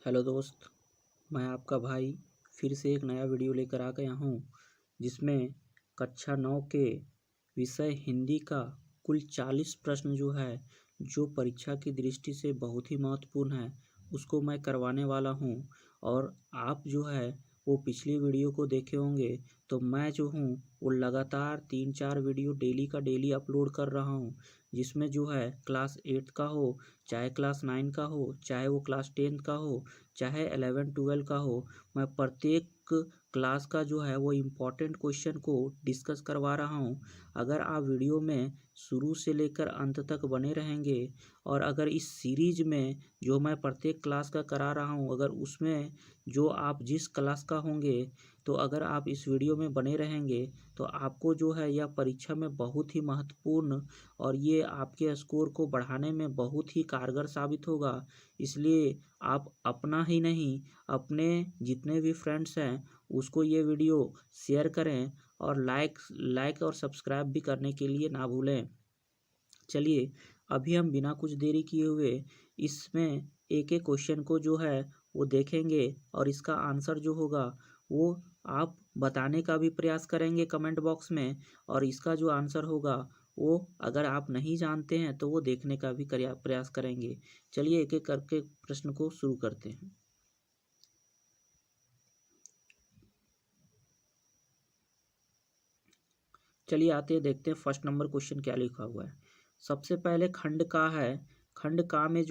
Hello दोस्त, मैं आपका भाई फिर से एक नया वीडियो लेकर आ गया हूँ जिसमें कक्षा 9 के विषय हिंदी का कुल 40 प्रश्न जो परीक्षा की दृष्टि से बहुत ही महत्वपूर्ण है उसको मैं करवाने वाला हूँ। और आप वो पिछली वीडियो को देखे होंगे तो मैं वो लगातार 3-4 वीडियो डेली का डेली अपलोड कर रहा हूँ, जिसमें क्लास 8 का हो, चाहे क्लास 9 का हो, चाहे वो क्लास 10 का हो, चाहे 11-12 का हो। मैं प्रत्येक क्लास का वो इम्पोर्टेंट क्वेश्चन को डिस्कस करवा रहा हूँ। अगर आप वीडियो में शुरू से लेकर अंत तक बने रहेंगे और अगर इस सीरीज में जो मैं प्रत्येक क्लास का करा रहा हूँ, अगर उसमें जो आप जिस क्लास का होंगे, तो अगर आप इस वीडियो में बने रहेंगे तो आपको यह परीक्षा में बहुत ही महत्वपूर्ण और ये आपके स्कोर को बढ़ाने में बहुत ही कारगर साबित होगा। इसलिए आप अपना ही नहीं, अपने जितने भी फ्रेंड्स हैं उसको ये वीडियो शेयर करें और लाइक और सब्सक्राइब भी करने के लिए ना भूलें। चलिए अभी हम बिना कुछ देरी किए हुए इसमें एक एक क्वेश्चन को वो देखेंगे और इसका आंसर जो होगा वो आप बताने का भी प्रयास करेंगे कमेंट बॉक्स में, और इसका जो आंसर होगा वो अगर आप नहीं जानते हैं तो वो देखने का भी प्रयास करेंगे। चलिए एक एक करके प्रश्न को शुरू करते हैं। चलिए आते हैं, देखते हैं फर्स्ट नंबर क्वेश्चन क्या लिखा हुआ है। सबसे पहले खंड का है। खंड का में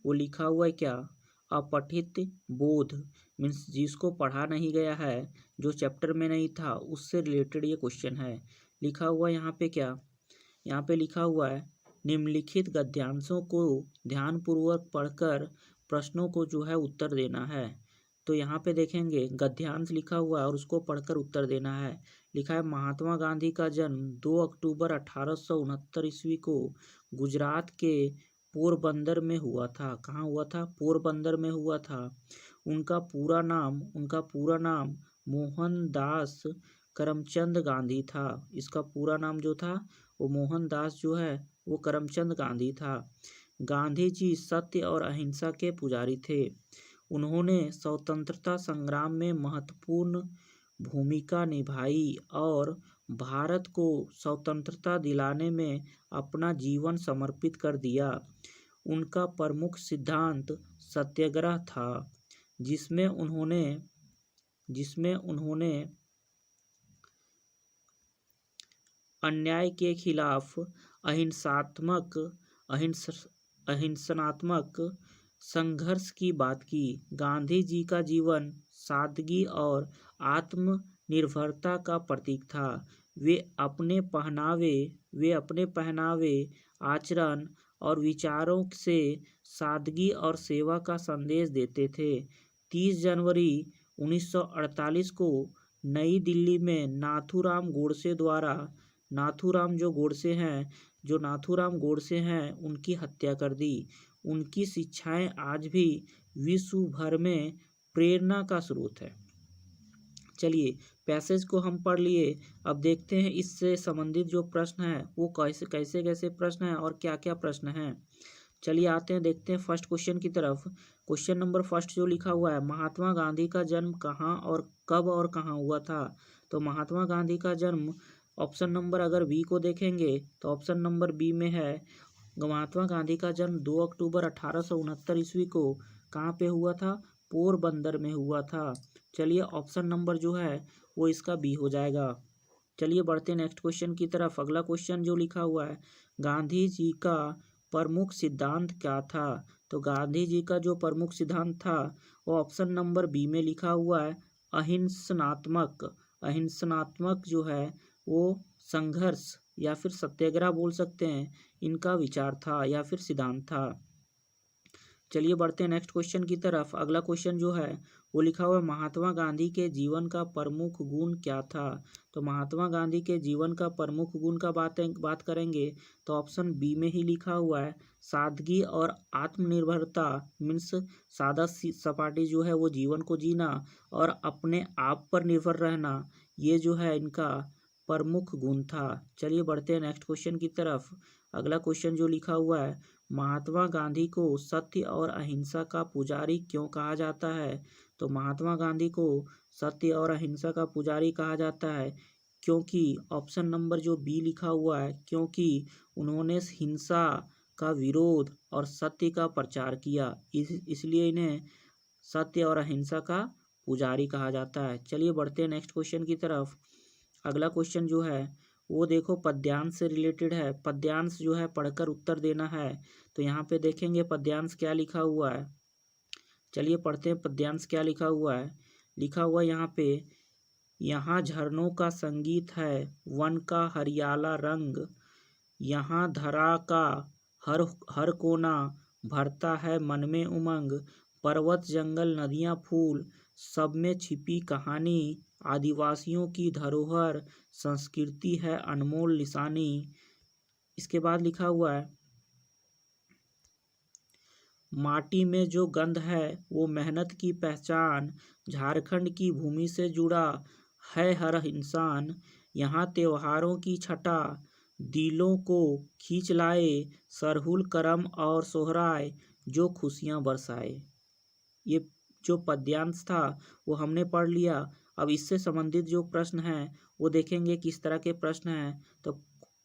वो लिखा हुआ है क्या? अपठित बोध मीन्स जिसको पढ़ा नहीं गया है, जो चैप्टर में नहीं था, उससे रिलेटेड ये क्वेश्चन है। लिखा हुआ यहाँ पे क्या? यहाँ पे लिखा हुआ है निम्नलिखित गद्यांशों को ध्यानपूर्वक पढ़कर प्रश्नों को उत्तर देना है। तो यहाँ पे देखेंगे गद्यांश लिखा हुआ है और उसको पढ़कर उत्तर देना है। लिखा है महात्मा गांधी का जन्म 2 अक्टूबर 1869 ईस्वी को गुजरात के पोरबंदर में हुआ था। कहाँ हुआ था? पोरबंदर में हुआ था। उनका पूरा नाम मोहनदास करमचंद गांधी था। इसका पूरा नाम जो था वो मोहनदास वो करमचंद गांधी था। गांधी जी सत्य और अहिंसा के पुजारी थे। उन्होंने स्वतंत्रता संग्राम में महत्वपूर्ण भूमिका निभाई और भारत को स्वतंत्रता दिलाने में अपना जीवन समर्पित कर दिया। उनका प्रमुख सिद्धांत सत्याग्रह था, जिसमें उन्होंने अन्याय के खिलाफ अहिंसात्मक संघर्ष की बात की। गांधी जी का जीवन सादगी और आत्मनिर्भरता का प्रतीक था। वे अपने पहनावे, आचरण और विचारों से सादगी और सेवा का संदेश देते थे। 30 जनवरी 1948 को नई दिल्ली में नाथूराम गोडसे हैं उनकी हत्या कर दी। उनकी शिक्षाएं आज भी विश्व भर में प्रेरणा का स्रोत है। चलिए पैसेज को हम पढ़ लिए, अब देखते हैं इससे संबंधित जो प्रश्न है वो कैसे प्रश्न है और क्या क्या प्रश्न हैं। चलिए आते हैं, देखते हैं फर्स्ट क्वेश्चन की तरफ। क्वेश्चन नंबर फर्स्ट जो लिखा हुआ है, महात्मा गांधी का जन्म कहाँ और कब और कहाँ हुआ था? तो महात्मा गांधी का जन्म ऑप्शन नंबर अगर बी को देखेंगे तो ऑप्शन नंबर बी में है महात्मा गांधी का जन्म 2 अक्टूबर 1869 ईस्वी को कहाँ पे हुआ था? पोरबंदर में हुआ था। चलिए ऑप्शन नंबर वो इसका बी हो जाएगा। चलिए बढ़ते हैं नेक्स्ट क्वेश्चन की तरफ। अगला क्वेश्चन जो लिखा हुआ है, गांधी जी का प्रमुख सिद्धांत क्या था? तो गांधी जी का जो प्रमुख सिद्धांत था वो ऑप्शन नंबर बी में लिखा हुआ है अहिंसनात्मक वो संघर्ष या फिर सत्याग्रह बोल सकते हैं, इनका विचार था या फिर सिद्धांत था। चलिए बढ़ते हैं नेक्स्ट क्वेश्चन की तरफ। अगला क्वेश्चन वो लिखा हुआ है महात्मा गांधी के जीवन का प्रमुख गुण क्या था? तो महात्मा गांधी के जीवन का प्रमुख गुण का बात करेंगे तो ऑप्शन बी में ही लिखा हुआ है सादगी और आत्मनिर्भरता मीन्स सादा सपाटी वो जीवन को जीना और अपने आप पर निर्भर रहना, ये इनका प्रमुख गुण था। चलिए बढ़ते हैं नेक्स्ट क्वेश्चन की तरफ। अगला क्वेश्चन जो लिखा हुआ है महात्मा गांधी को सत्य और अहिंसा का पुजारी क्यों कहा जाता है? तो महात्मा गांधी को सत्य और अहिंसा का पुजारी कहा जाता है क्योंकि ऑप्शन नंबर जो बी लिखा हुआ है, क्योंकि उन्होंने हिंसा का विरोध और सत्य का प्रचार किया, इसलिए इन्हें सत्य और अहिंसा का पुजारी कहा जाता है। चलिए बढ़ते हैं नेक्स्ट क्वेश्चन की तरफ। अगला क्वेश्चन जो है वो देखो पद्यांश से रिलेटेड है। पद्यांश जो है पढ़कर उत्तर देना है। तो यहाँ पे देखेंगे पद्यांश क्या लिखा हुआ है। चलिए पढ़ते हैं पद्यांश क्या लिखा हुआ है। लिखा हुआ यहाँ पे, यहाँ झरनों का संगीत है, वन का हरियाला रंग, यहाँ धरा का हर हर कोना, भरता है मन में उमंग, पर्वत जंगल नदियाँ फूल, सब में छिपी कहानी, आदिवासियों की धरोहर, संस्कृति है अनमोल निशानी। इसके बाद लिखा हुआ है, माटी में जो गंध है वो मेहनत की पहचान, झारखंड की भूमि से जुड़ा है हर इंसान, यहाँ त्योहारों की छटा दिलों को खींच लाए, सरहुल करम और सोहराय जो खुशियाँ बरसाए। ये जो पद्यांश था वो हमने पढ़ लिया। अब इससे संबंधित जो प्रश्न हैं वो देखेंगे किस तरह के प्रश्न हैं। तो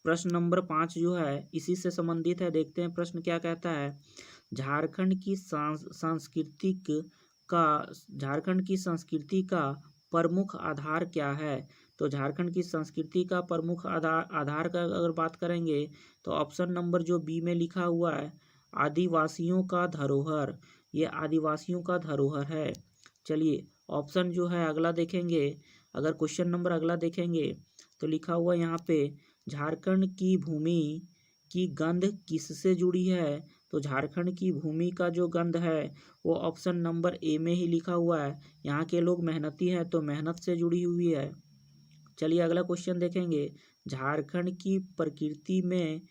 प्रश्न नंबर 5 जो है इसी से संबंधित है। देखते हैं प्रश्न क्या कहता है। झारखंड की संस्कृति का प्रमुख आधार क्या है? तो झारखंड की संस्कृति का प्रमुख आधार का अगर बात करेंगे तो ऑप्शन नंबर जो बी में लिखा हुआ है, आदिवासियों का धरोहर, ये आदिवासियों का धरोहर है। चलिए ऑप्शन जो है अगला देखेंगे। अगर क्वेश्चन नंबर अगला देखेंगे तो लिखा हुआ यहाँ पे, झारखंड की भूमि की गंध किससे जुड़ी है? तो झारखंड की भूमि का जो गंध है वो ऑप्शन नंबर ए में ही लिखा हुआ है, यहाँ के लोग मेहनती हैं तो मेहनत से जुड़ी हुई है। चलिए अगला क्वेश्चन देखेंगे, झारखंड की प्रकृति में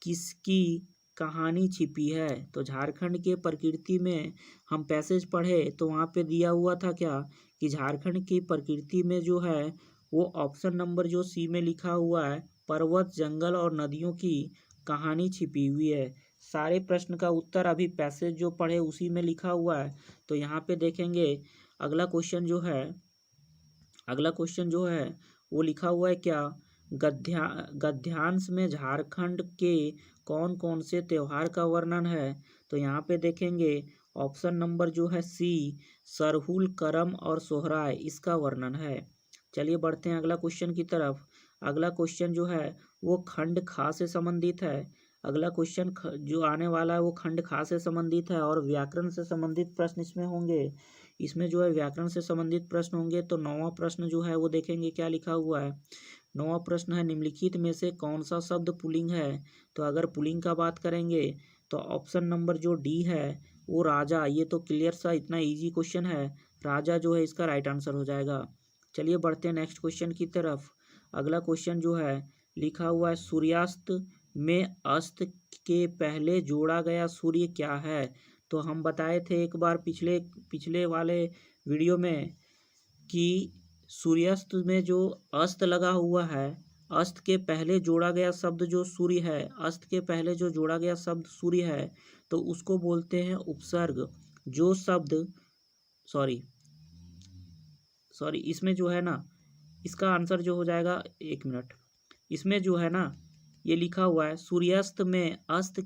किसकी कहानी छिपी है? तो झारखंड के प्रकृति में हम पैसेज पढ़े तो वहाँ पे दिया हुआ था क्या कि झारखंड की प्रकृति में जो है वो ऑप्शन नंबर जो सी में लिखा हुआ है, पर्वत जंगल और नदियों की कहानी छिपी हुई है। सारे प्रश्न का उत्तर अभी पैसेज जो पढ़े उसी में लिखा हुआ है। तो यहाँ पे देखेंगे अगला क्वेश्चन जो है वो लिखा हुआ है क्या, गद्यांश में झारखंड के कौन कौन से त्योहार का वर्णन है? तो यहाँ पे देखेंगे ऑप्शन नंबर जो है सी, सरहुल करम और सोहराय, इसका वर्णन है। चलिए बढ़ते हैं अगला क्वेश्चन की तरफ। अगला क्वेश्चन जो है वो खंड खा से संबंधित है। अगला क्वेश्चन जो आने वाला है वो खंड खा से संबंधित है और व्याकरण से संबंधित प्रश्न इसमें होंगे। इसमें जो है व्याकरण से संबंधित प्रश्न होंगे। तो 9वां प्रश्न जो है वो देखेंगे क्या लिखा हुआ है। 9वां प्रश्न है, निम्नलिखित में से कौन सा शब्द पुल्लिंग है? तो अगर पुल्लिंग का बात करेंगे तो ऑप्शन नंबर जो डी है वो राजा, ये तो क्लियर सा इतना इजी क्वेश्चन है, राजा जो है इसका राइट आंसर हो जाएगा। चलिए बढ़ते हैं नेक्स्ट क्वेश्चन की तरफ। अगला क्वेश्चन जो है लिखा हुआ है, सूर्यास्त में अस्त के पहले जोड़ा गया सूर्य क्या है? तो हम बताए थे एक बार पिछले वाले वीडियो में कि सूर्यास्त में जो अस्त लगा हुआ है, अस्त के पहले जोड़ा गया शब्द जो सूर्य है, अस्त के पहले जो जोड़ा गया शब्द सूर्य है तो उसको बोलते हैं उपसर्ग। जो शब्द सॉरी इसमें जो है ना, इसका आंसर जो हो जाएगा, एक मिनट, इसमें जो है ना ये लिखा हुआ है, सूर्यास्त में अस्त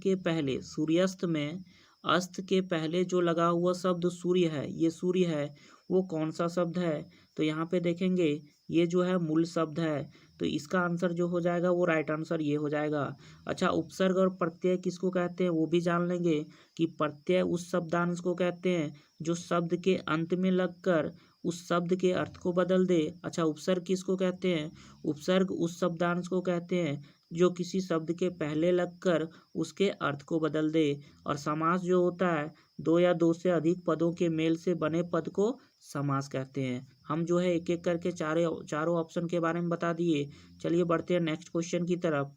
के पहले जो लगा हुआ शब्द सूर्य है, ये सूर्य है, वो कौन सा शब्द है? तो यहाँ पे देखेंगे ये जो है मूल शब्द है। तो इसका आंसर जो हो जाएगा वो राइट आंसर ये हो जाएगा। अच्छा, उपसर्ग और प्रत्यय किसको कहते हैं वो भी जान लेंगे कि प्रत्यय उस शब्दांश को कहते हैं जो शब्द के अंत में लगकर उस शब्द के अर्थ को बदल दे। अच्छा, उपसर्ग किसको कहते हैं? उपसर्ग उस शब्दांश को कहते हैं जो किसी शब्द के पहले लगकर उसके अर्थ को बदल दे। और समास जो होता है, दो या दो से अधिक पदों के मेल से बने पद को समास कहते हैं। हम जो है एक एक करके चारों ऑप्शन के बारे में बता दिए। चलिए बढ़ते हैं नेक्स्ट क्वेश्चन की तरफ।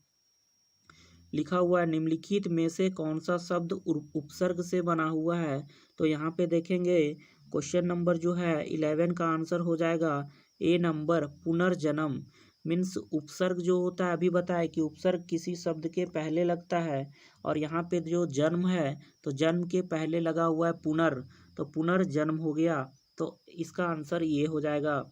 लिखा हुआ है, निम्नलिखित में से कौन सा शब्द उपसर्ग से बना हुआ है? तो यहाँ पे देखेंगे क्वेश्चन नंबर जो है 11 का आंसर हो जाएगा ए नंबर, पुनर्जन्म। मीन्स उपसर्ग जो होता है, अभी बताए कि उपसर्ग किसी शब्द के पहले लगता है, और यहाँ पे जो जन्म है तो जन्म के पहले लगा हुआ है पुनर, तो पुनर्जन्म हो गया। तो इसका आंसर ये हो जाएगा।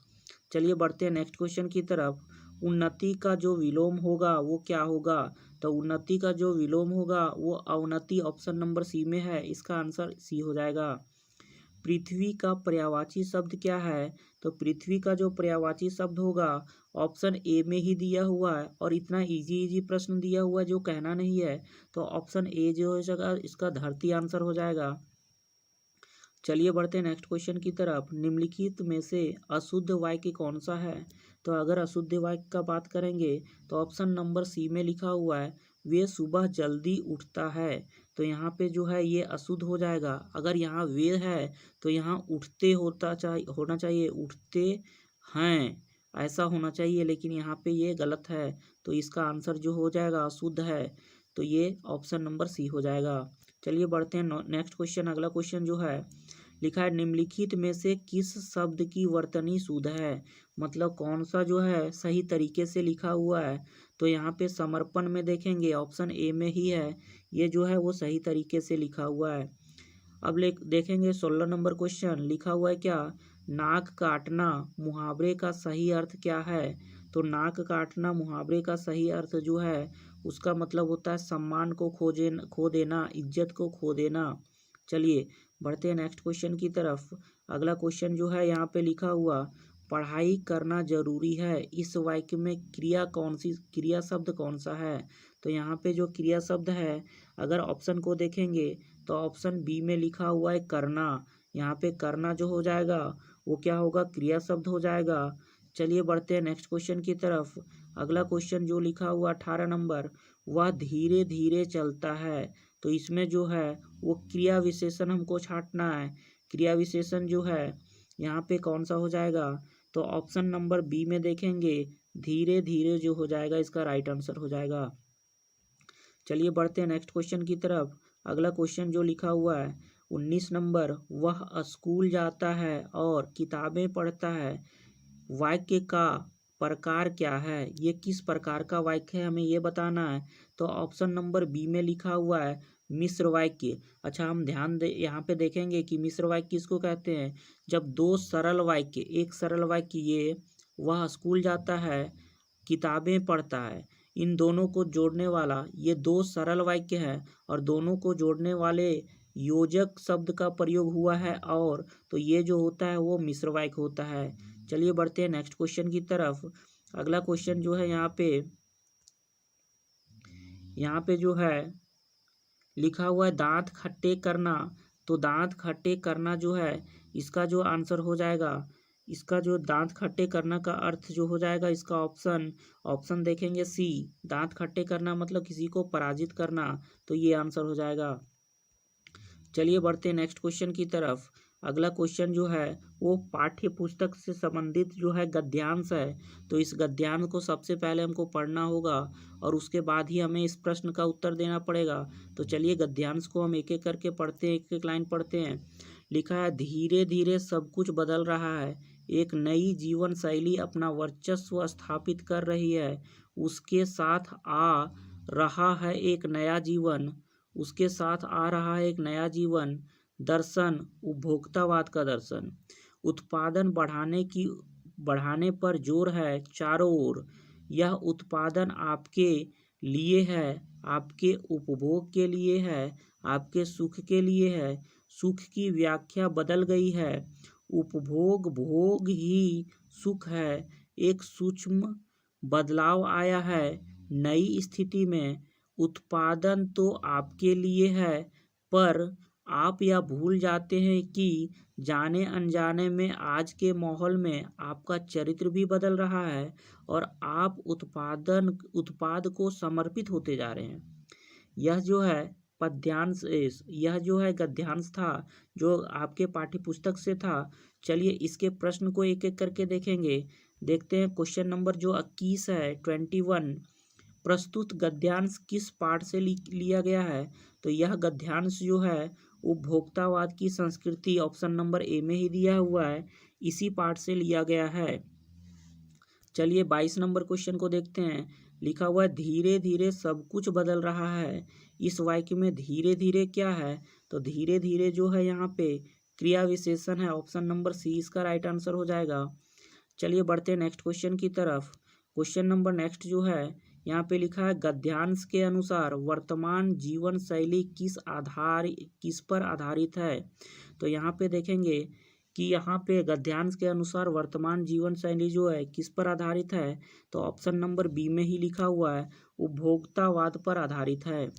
चलिए बढ़ते हैं नेक्स्ट क्वेश्चन की तरफ। उन्नति का जो विलोम होगा वो क्या होगा? तो उन्नति का जो विलोम होगा वो अवनति, ऑप्शन नंबर सी में है, इसका आंसर सी हो जाएगा। पृथ्वी का पर्यायवाची शब्द क्या है? तो पृथ्वी का जो पर्यायवाची शब्द होगा ऑप्शन ए में ही दिया हुआ है, और इतना इजी इजी प्रश्न दिया हुआ है जो कहना नहीं है, तो ऑप्शन ए जो हो जाएगा इसका धरती आंसर हो जाएगा। चलिए बढ़ते हैं नेक्स्ट क्वेश्चन की तरफ। निम्नलिखित में से अशुद्ध वाक्य कौन सा है? तो अगर अशुद्ध वाक्य का बात करेंगे तो ऑप्शन नंबर सी में लिखा हुआ है वे सुबह जल्दी उठता है, तो यहाँ पे जो है ये अशुद्ध हो जाएगा। अगर यहाँ वे है तो यहाँ उठते होना चाहिए, उठते हैं ऐसा होना चाहिए, लेकिन यहाँ पे ये गलत है, तो इसका आंसर जो हो जाएगा अशुद्ध है, तो ये ऑप्शन नंबर सी हो जाएगा। चलिए बढ़ते हैं नेक्स्ट क्वेश्चन। अगला क्वेश्चन जो है लिखा है निम्नलिखित में से किस शब्द की वर्तनी शुद्ध है? मतलब कौन सा जो है सही तरीके से लिखा हुआ है? तो यहाँ पे समर्पण में देखेंगे ऑप्शन ए में ही है, ये जो है वो सही तरीके से लिखा हुआ है। अब देखेंगे 16 नंबर क्वेश्चन लिखा हुआ है क्या? नाक काटना मुहावरे का सही अर्थ क्या है? तो नाक काटना मुहावरे का सही अर्थ जो है उसका मतलब होता है सम्मान को खो देना, इज्जत को खो देना। चलिए बढ़ते हैं नेक्स्ट क्वेश्चन की तरफ। अगला क्वेश्चन जो है यहाँ पे लिखा हुआ पढ़ाई करना जरूरी है, इस वाक्य में क्रिया शब्द कौन सा है? तो यहाँ पे जो क्रिया शब्द है अगर ऑप्शन को देखेंगे तो ऑप्शन बी में लिखा हुआ है करना, यहाँ पे करना जो हो जाएगा वो क्या होगा? क्रिया शब्द हो जाएगा। चलिए बढ़ते हैं नेक्स्ट क्वेश्चन की तरफ। अगला क्वेश्चन जो लिखा हुआ 18 नंबर, वह धीरे धीरे चलता है, तो इसमें जो है वो क्रिया विशेषण हमको छांटना है। क्रिया विशेषण जो है यहाँ पे कौन सा हो जाएगा? तो ऑप्शन नंबर बी में देखेंगे धीरे धीरे जो हो जाएगा इसका राइट आंसर हो जाएगा। चलिए बढ़ते हैं नेक्स्ट क्वेश्चन की तरफ। अगला क्वेश्चन जो लिखा हुआ है 19 नंबर, वह स्कूल जाता है और किताबें पढ़ता है, वाक्य का प्रकार क्या है? ये किस प्रकार का वाक्य है हमें ये बताना है। तो ऑप्शन नंबर बी में लिखा हुआ है मिश्र वाक्य। अच्छा हम ध्यान दे यहाँ पे देखेंगे कि मिश्र वाक्य किसको कहते हैं? जब दो सरल वाक्य, एक सरल वाक्य ये वह स्कूल जाता है किताबें पढ़ता है, इन दोनों को जोड़ने वाला ये दो सरल वाक्य है, और दोनों को जोड़ने वाले योजक शब्द का प्रयोग हुआ है, और तो ये जो होता है वो मिश्र वाक्य होता है। चलिए बढ़ते हैं नेक्स्ट क्वेश्चन की तरफ। अगला क्वेश्चन जो है यहाँ पे जो है लिखा हुआ है दांत खट्टे करना, तो दांत खट्टे करना जो है इसका जो आंसर हो जाएगा, इसका जो दांत खट्टे करना का अर्थ जो हो जाएगा इसका ऑप्शन देखेंगे सी, दांत खट्टे करना मतलब किसी को पराजित करना, तो ये आंसर हो जाएगा। चलिए बढ़ते हैं नेक्स्ट क्वेश्चन की तरफ। अगला क्वेश्चन जो है वो पाठ्य पुस्तक से संबंधित जो है गद्यांश है, तो इस गद्यांश को सबसे पहले हमको पढ़ना होगा और उसके बाद ही हमें इस प्रश्न का उत्तर देना पड़ेगा। तो चलिए गद्यांश को हम एक एक करके पढ़ते हैं, एक एक लाइन पढ़ते हैं। लिखा है धीरे धीरे सब कुछ बदल रहा है, एक नई जीवन शैली अपना वर्चस्व स्थापित कर रही है, उसके साथ आ रहा है एक नया जीवन, उसके साथ आ रहा है एक नया जीवन दर्शन, उपभोक्तावाद का दर्शन। उत्पादन बढ़ाने पर जोर है चारों ओर, यह उत्पादन आपके लिए है, आपके उपभोग के लिए है, आपके सुख के लिए है, सुख की व्याख्या बदल गई है, उपभोग भोग ही सुख है, एक सूक्ष्म बदलाव आया है नई स्थिति में, उत्पादन तो आपके लिए है पर आप यह भूल जाते हैं कि जाने अनजाने में आज के माहौल में आपका चरित्र भी बदल रहा है और आप उत्पाद को समर्पित होते जा रहे हैं। यह जो है यह जो है गद्यांश था जो आपके पाठ्य पुस्तक से था। चलिए इसके प्रश्न को एक एक करके देखेंगे। देखते हैं क्वेश्चन नंबर जो 21 है 21, प्रस्तुत गद्यांश किस पाठ से लिया गया है? तो यह गद्यांश जो है उपभोक्तावाद की संस्कृति, ऑप्शन नंबर ए में ही दिया हुआ है, इसी पाठ से लिया गया है। चलिए 22 नंबर क्वेश्चन को देखते हैं। लिखा हुआ है धीरे धीरे सब कुछ बदल रहा है। इस वाक्य में धीरे धीरे क्या है? तो धीरे धीरे जो है यहाँ पे क्रिया विशेषण है। ऑप्शन नंबर सी इसका राइट आंसर हो जाएगा। चलिए बढ़ते हैं नेक्स्ट क्वेश्चन की तरफ। क्वेश्चन नंबर नेक्स्ट जो है यहाँ पे लिखा है गद्यांश के अनुसार वर्तमान जीवन शैली किस पर आधारित है? तो यहाँ पे देखेंगे कि यहाँ पे गद्यांश के अनुसार वर्तमान जीवन शैली जो है किस पर आधारित है? तो ऑप्शन नंबर बी में ही लिखा हुआ है उपभोक्तावाद पर आधारित है।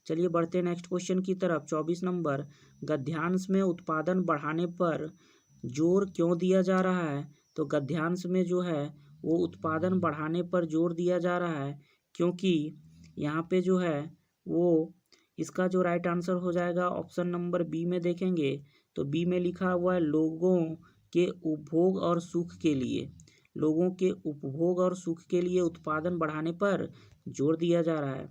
चलिए बढ़ते हैं नेक्स्ट क्वेश्चन की तरफ। 24 नंबर गद्यांश में उत्पादन बढ़ाने पर जोर क्यों दिया जा रहा है? तो गद्यांश में जो है वो उत्पादन बढ़ाने पर जोर दिया जा रहा है क्योंकि यहाँ पे जो है वो इसका जो राइट आंसर हो जाएगा ऑप्शन नंबर बी में देखेंगे तो बी में लिखा हुआ है लोगों के उपभोग और सुख के लिए। लोगों के उपभोग और सुख के लिए उत्पादन बढ़ाने पर जोर दिया जा रहा है।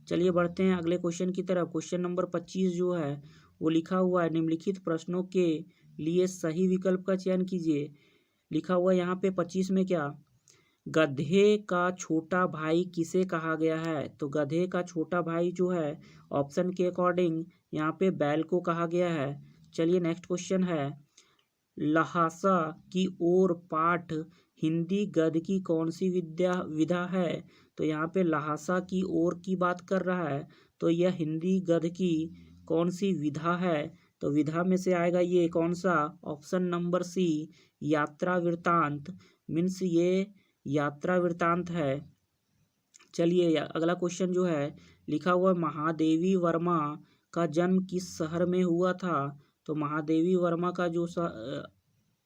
चलिए बढ़ते हैं अगले क्वेश्चन की तरफ। क्वेश्चन नंबर 25 जो है वो लिखा हुआ है निम्नलिखित प्रश्नों के लिए सही विकल्प का चयन कीजिए। लिखा हुआ है यहाँ पे 25 में क्या? गधे का छोटा भाई किसे कहा गया है? तो गधे का छोटा भाई जो है ऑप्शन के अकॉर्डिंग यहाँ पे बैल को कहा गया है। चलिए नेक्स्ट क्वेश्चन है लहासा की ओर पाठ हिंदी गद्य की कौन सी विधा है? तो यहाँ पे लहासा की ओर की बात कर रहा है तो यह हिंदी गद्य की कौन सी विधा है? तो विधा में से आएगा ये कौन सा? ऑप्शन नंबर सी यात्रा वृत्तांत। मीन्स ये यात्रा वृत्तांत है। चलिए अगला क्वेश्चन जो है लिखा हुआ महादेवी वर्मा का जन्म किस शहर में हुआ था? तो महादेवी वर्मा का जो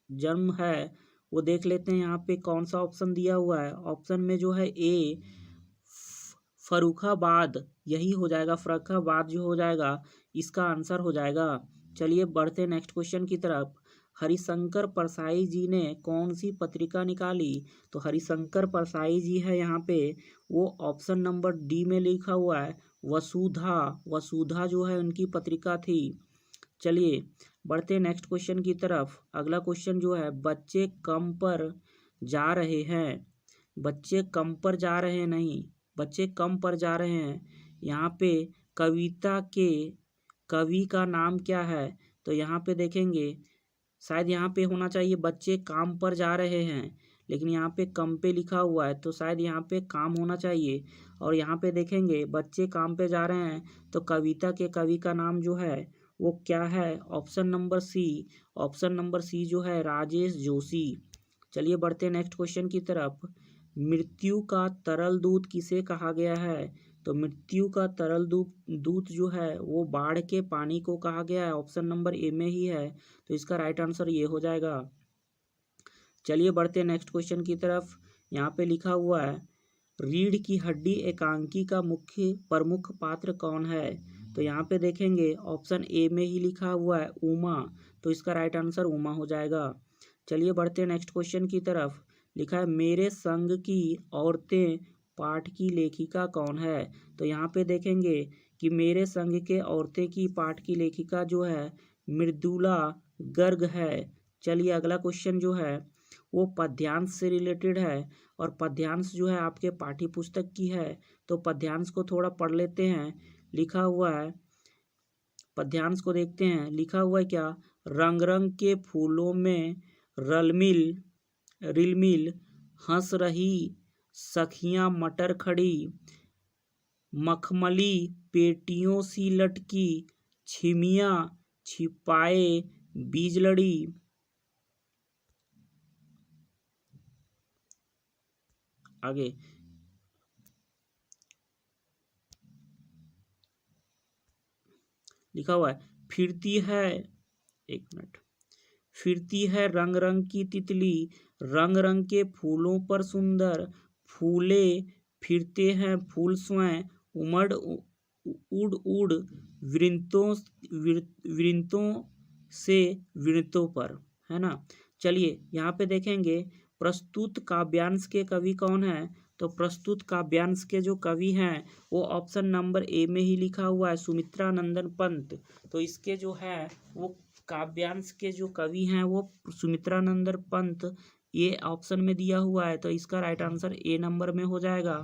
जन्म है वो देख लेते हैं। यहाँ पे कौन सा ऑप्शन दिया हुआ है? ऑप्शन में जो है ए फर्रुखाबाद यही हो जाएगा। फर्रुखाबाद जो हो जाएगा इसका आंसर हो जाएगा। चलिए बढ़ते नेक्स्ट क्वेश्चन की तरफ। हरिशंकर परसाई जी ने कौन सी पत्रिका निकाली? तो हरिशंकर परसाई जी है यहाँ पे वो ऑप्शन नंबर डी में लिखा हुआ है वसुधा। वसुधा जो है उनकी पत्रिका थी। चलिए बढ़ते नेक्स्ट क्वेश्चन की तरफ। अगला क्वेश्चन जो है बच्चे कम पर जा रहे हैं। बच्चे कम पर जा रहे हैं नहीं, बच्चे कम पर जा रहे हैं। यहाँ पे कविता के कवि का नाम क्या है? तो यहाँ पे देखेंगे शायद यहाँ पे होना चाहिए बच्चे काम पर जा रहे हैं लेकिन यहाँ पे कम पे लिखा हुआ है तो शायद यहाँ पे काम होना चाहिए। और यहाँ पे देखेंगे बच्चे काम पे जा रहे हैं तो कविता के कवि का नाम जो है वो क्या है? Option number C. Option number C जो है राजेश जोशी। चलिए बढ़ते हैं नेक्स्ट क्वेश्चन की तरफ। मृत्यु का तरल दूत किसे कहा गया है? तो मृत्यु का तरल दूत जो है वो बाढ़ के पानी को कहा गया है। ऑप्शन नंबर ए में ही है तो इसका राइट आंसर ये हो जाएगा। चलिए बढ़ते हैं नेक्स्ट क्वेश्चन की तरफ। यहाँ पे लिखा हुआ है रीढ़ की हड्डी एकांकी का मुख्य प्रमुख पात्र कौन है? तो यहाँ पे देखेंगे ऑप्शन ए में ही लिखा हुआ है उमा तो इसका राइट आंसर उमा हो जाएगा। चलिए बढ़ते हैं नेक्स्ट क्वेश्चन की तरफ। लिखा है मेरे संग की औरतें पाठ की लेखिका कौन है? तो यहाँ पे देखेंगे कि मेरे संग के औरतें की पाठ की लेखिका जो है मृदुला गर्ग है। चलिए अगला क्वेश्चन जो है वो पद्यांश से रिलेटेड है और पद्यांश जो है आपके पाठ्य पुस्तक की है तो पद्यांश को थोड़ा पढ़ लेते हैं। लिखा हुआ है पद्यांश को देखते हैं। लिखा हुआ है क्या? रंग रंग के फूलों में रिलमिल हंस रही सखियां मटर खड़ी मखमली पेटियों सी लटकी छिमियां छिपाए बीज लड़ी। आगे लिखा हुआ है फिरती है फिरती है रंग रंग की तितली रंग रंग के फूलों पर सुंदर फूले फिरते हैं फूल स्वयं उड़ उड़ वृंतों से वृंतों पर, है ना। चलिए यहाँ पे देखेंगे प्रस्तुत काव्यांश के कवि कौन है? तो प्रस्तुत काव्यांश के जो कवि हैं वो ऑप्शन नंबर ए में ही लिखा हुआ है सुमित्रा नंदन पंत। तो इसके जो है वो काव्यांश के जो कवि हैं वो सुमित्रा नंदन पंत ये ऑप्शन में दिया हुआ है, तो इसका राइट आंसर ए नंबर में हो जाएगा।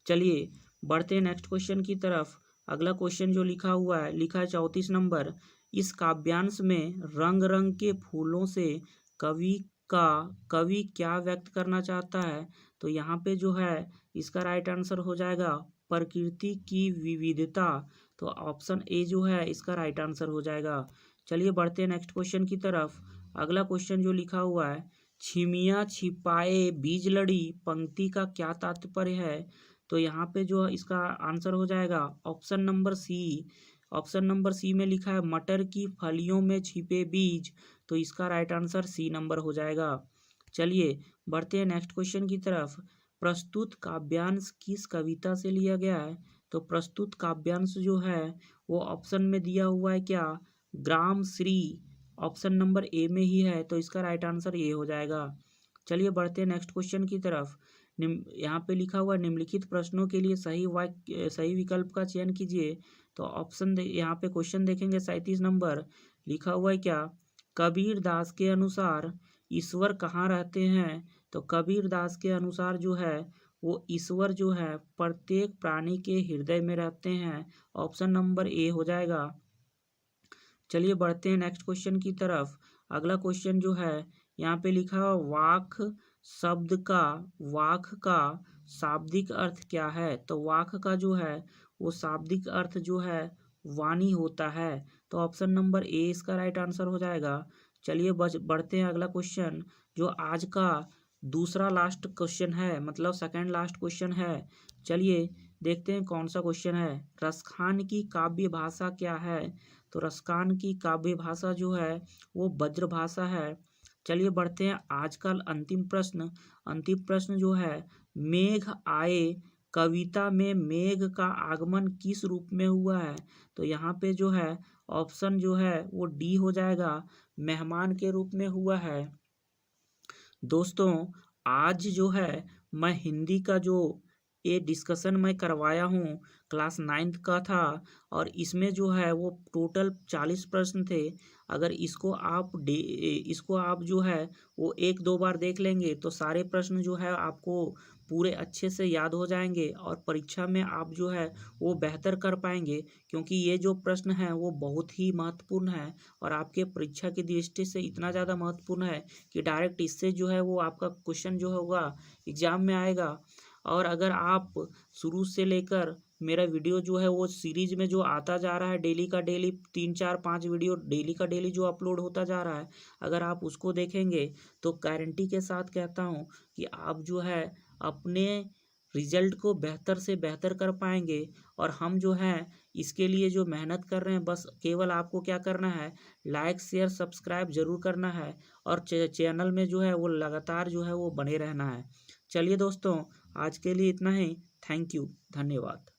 चलिए बढ़ते हैं नेक्स्ट क्वेश्चन की तरफ। अगला क्वेश्चन जो लिखा हुआ है, लिखा है 34 नंबर, इस काव्यांश में रंग रंग के फूलों से कवि क्या व्यक्त करना चाहता है। तो यहाँ पे जो है इसका राइट आंसर हो जाएगा प्रकृति की विविधता। तो ऑप्शन ए जो है इसका राइट आंसर हो जाएगा। चलिए बढ़ते हैं नेक्स्ट क्वेश्चन की तरफ। अगला क्वेश्चन जो लिखा हुआ है, छिमिया छिपाए बीज लड़ी पंक्ति का क्या तात्पर्य है। तो यहाँ पे जो इसका आंसर हो जाएगा option number C. Option number C में लिखा है मटर की फलियों में छिपे बीज। तो इसका राइट आंसर सी नंबर हो जाएगा। चलिए बढ़ते हैं नेक्स्ट क्वेश्चन की तरफ। प्रस्तुत काव्यांश किस कविता से लिया गया है। तो प्रस्तुत काव्यांश जो है वो ऑप्शन में दिया हुआ है क्या, ग्राम श्री। ऑप्शन नंबर ए में ही है, तो इसका राइट आंसर ये हो जाएगा। चलिए बढ़ते हैं नेक्स्ट क्वेश्चन की तरफ। यहाँ पे लिखा हुआ निम्नलिखित प्रश्नों के लिए सही विकल्प का चयन कीजिए। तो ऑप्शन यहाँ पे क्वेश्चन देखेंगे 37 नंबर, लिखा हुआ है क्या, कबीर दास के अनुसार ईश्वर कहाँ रहते हैं। तो कबीर दास के अनुसार जो है वो ईश्वर जो है प्रत्येक प्राणी के हृदय में रहते हैं। ऑप्शन नंबर ए हो जाएगा। चलिए बढ़ते हैं नेक्स्ट क्वेश्चन की तरफ। अगला क्वेश्चन जो है यहाँ पे लिखा हुआ वाक का शाब्दिक अर्थ क्या है। तो वाक का जो है वो शाब्दिक अर्थ जो है वाणी होता है। तो ऑप्शन नंबर ए इसका राइट आंसर हो जाएगा। चलिए बढ़ते हैं अगला क्वेश्चन जो आज का दूसरा लास्ट क्वेश्चन है, मतलब सेकंड लास्ट क्वेश्चन है। चलिए देखते हैं कौन सा क्वेश्चन है। रसखान की काव्य भाषा क्या है। तो रसखान की काव्य भाषा जो है वो ब्रज भाषा है। चलिए बढ़ते हैं आज का अंतिम प्रश्न जो है, मेघ आए कविता में मेघ का आगमन किस रूप में हुआ है। तो यहाँ पे जो है ऑप्शन जो है वो डी हो जाएगा, मेहमान के रूप में हुआ है। दोस्तों आज जो है मैं हिंदी का जो ये डिस्कशन मैं करवाया हूँ क्लास 9th का था, और इसमें जो है वो टोटल 40 प्रश्न थे। अगर इसको आप जो है वो 1-2 बार देख लेंगे तो सारे प्रश्न जो है आपको पूरे अच्छे से याद हो जाएंगे और परीक्षा में आप जो है वो बेहतर कर पाएंगे, क्योंकि ये जो प्रश्न है वो बहुत ही महत्वपूर्ण है और आपके परीक्षा की दृष्टि से इतना ज़्यादा महत्वपूर्ण है कि डायरेक्ट इससे जो है वो आपका क्वेश्चन जो होगा एग्जाम में आएगा। और अगर आप शुरू से लेकर मेरा वीडियो जो है वो सीरीज में जो आता जा रहा है डेली का डेली 3-4-5 वीडियो डेली का डेली जो अपलोड होता जा रहा है, अगर आप उसको देखेंगे तो गारंटी के साथ कहता हूँ कि आप जो है अपने रिजल्ट को बेहतर से बेहतर कर पाएंगे। और हम जो हैं इसके लिए जो मेहनत कर रहे हैं, बस केवल आपको क्या करना है, लाइक शेयर सब्सक्राइब जरूर करना है और चैनल में जो है वो लगातार जो है वो बने रहना है। चलिए दोस्तों आज के लिए इतना ही। थैंक यू, धन्यवाद।